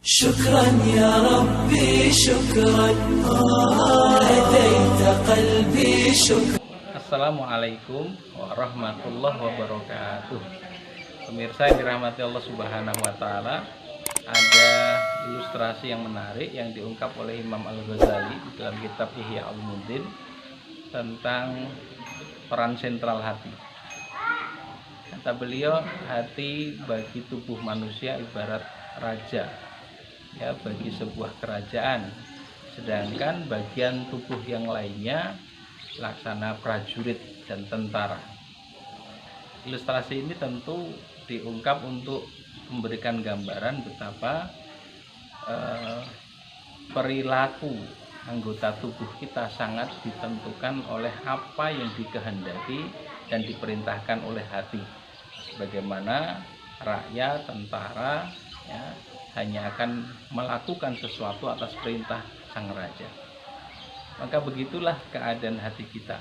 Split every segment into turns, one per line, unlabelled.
شكرا يا ربي شكرا هديت قلبي شكرا.
Assalamualaikum warahmatullahi wabarakatuh. Pemirsa yang dirahmati Allah Subhanahu wa taala, ada ilustrasi yang menarik yang diungkap oleh Imam Al-Ghazali dalam kitab Ihya Ulumuddin tentang peran sentral hati. Kata beliau, hati bagi tubuh manusia ibarat raja, ya, bagi sebuah kerajaan, sedangkan bagian tubuh yang lainnya laksana prajurit dan tentara. Ilustrasi ini tentu diungkap untuk memberikan gambaran betapa perilaku anggota tubuh kita sangat ditentukan oleh apa yang dikehendaki dan diperintahkan oleh hati. Bagaimana rakyat, tentara, ya, hanya akan melakukan sesuatu atas perintah sang raja. Maka begitulah keadaan hati kita.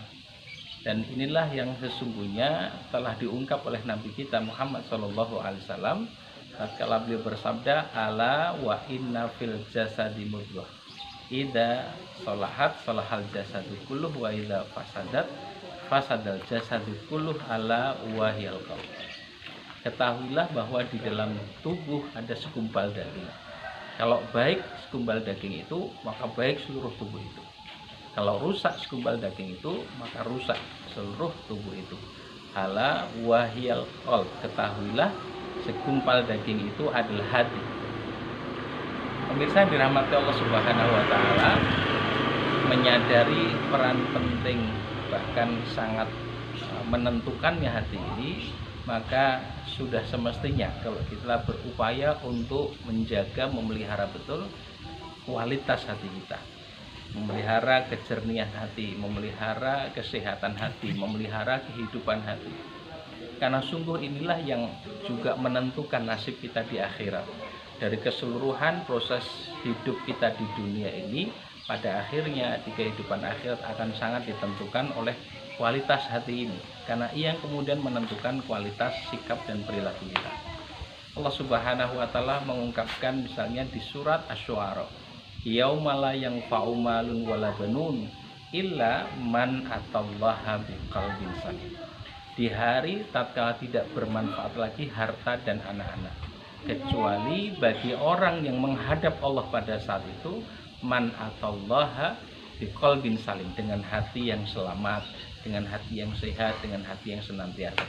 Dan inilah yang sesungguhnya telah diungkap oleh Nabi kita Muhammad SAW tatkala beliau bersabda, ala wa inna fil jasadi mudghah idza shalahat salahal jasadu kulluh wa idza fasadat fasadal jasadu kulluh ala wahiyal qalb. Ketahuilah bahwa di dalam tubuh ada segumpal daging. Kalau baik segumpal daging itu, maka baik seluruh tubuh itu. Kalau rusak segumpal daging itu, maka rusak seluruh tubuh itu. Ala wahiyal qalb. Ketahuilah segumpal daging itu adalah hati. Pemirsa yang dirahmati Allah Subhanahu wa taala, menyadari peran penting bahkan sangat menentukannya hati ini, maka sudah semestinya kalau kita berupaya untuk menjaga, memelihara betul kualitas hati kita, memelihara kejernihan hati, memelihara kesehatan hati, memelihara kehidupan hati. Karena sungguh inilah yang juga menentukan nasib kita di akhirat. Dari keseluruhan proses hidup kita di dunia ini, pada akhirnya di kehidupan akhirat akan sangat ditentukan oleh kualitas hati ini, karena ia yang kemudian menentukan kualitas sikap dan perilaku kita. Allah Subhanahu wa taala mengungkapkan misalnya di surat Asy-Syu'ara, yauma la yanfa'u malun wala banun illa man atallaha biqalbin salim. Di hari tatkala tidak bermanfaat lagi harta dan anak-anak, kecuali bagi orang yang menghadap Allah pada saat itu, man atallaha biqalbin salim, dengan hati yang selamat, dengan hati yang sehat, dengan hati yang senantiasa.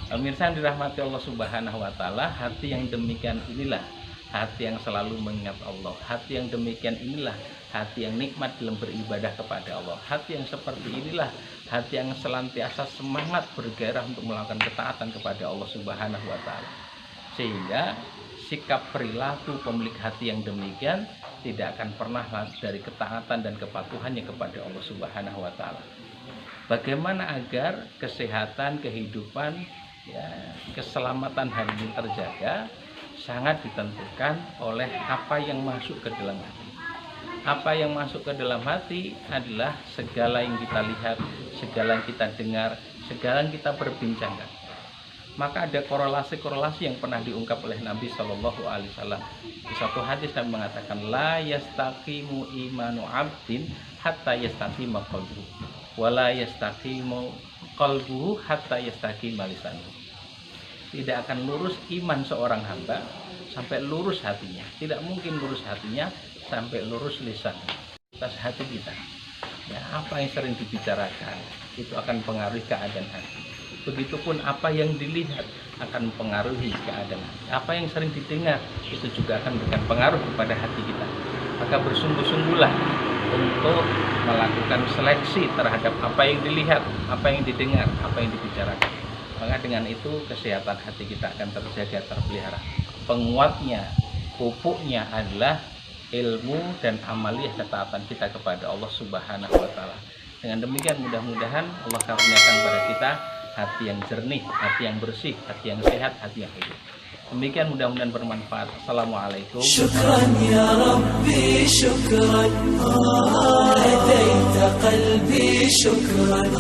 Pemirsa yang dirahmati Allah Subhanahu wa taala, hati yang demikian inilah hati yang selalu mengingat Allah. Hati yang demikian inilah hati yang nikmat dalam beribadah kepada Allah. Hati yang seperti inilah hati yang senantiasa semangat bergairah untuk melakukan ketaatan kepada Allah Subhanahu wa taala. Sehingga sikap perilaku pemilik hati yang demikian tidak akan pernah dari ketaatan dan kepatuhannya kepada Allah Subhanahu wa taala. Bagaimana agar kesehatan, kehidupan, ya, keselamatan hati ini terjaga, sangat ditentukan oleh apa yang masuk ke dalam hati. Apa yang masuk ke dalam hati adalah segala yang kita lihat, segala yang kita dengar, segala yang kita perbincangkan. Maka ada korelasi-korelasi yang pernah diungkap oleh Nabi Shallallahu Alaihi Wasallam. Di satu hadis Nabi mengatakan, la yastaqimu imanu abdin hatta yastaqima qalbuhu, wala yastaqimu qalbuhu hatta yastaqima lisanuhu. Tidak akan lurus iman seorang hamba sampai lurus hatinya. Tidak mungkin lurus hatinya sampai lurus lisan. Atas hati kita, ya, apa yang sering dibicarakan itu akan mempengaruhi keadaan hati. Begitupun apa yang dilihat akan mempengaruhi keadaan hati. Apa yang sering didengar itu juga akan memberikan pengaruh kepada hati kita. Maka bersungguh-sungguhlah untuk melakukan seleksi terhadap apa yang dilihat, apa yang didengar, apa yang dibicarakan. Maka dengan itu kesehatan hati kita akan terjaga, terpelihara. Penguatnya, pupuknya adalah ilmu dan amaliyah ketaatan kita kepada Allah Subhanahu wa taala. Dengan demikian mudah-mudahan Allah karuniakan kepada kita hati yang jernih, hati yang bersih, hati yang sehat, hati yang hidup. Demikian mudah-mudahan bermanfaat. Assalamualaikum.
Syukran ya Rabbi syukran hadaita qalbi syukran.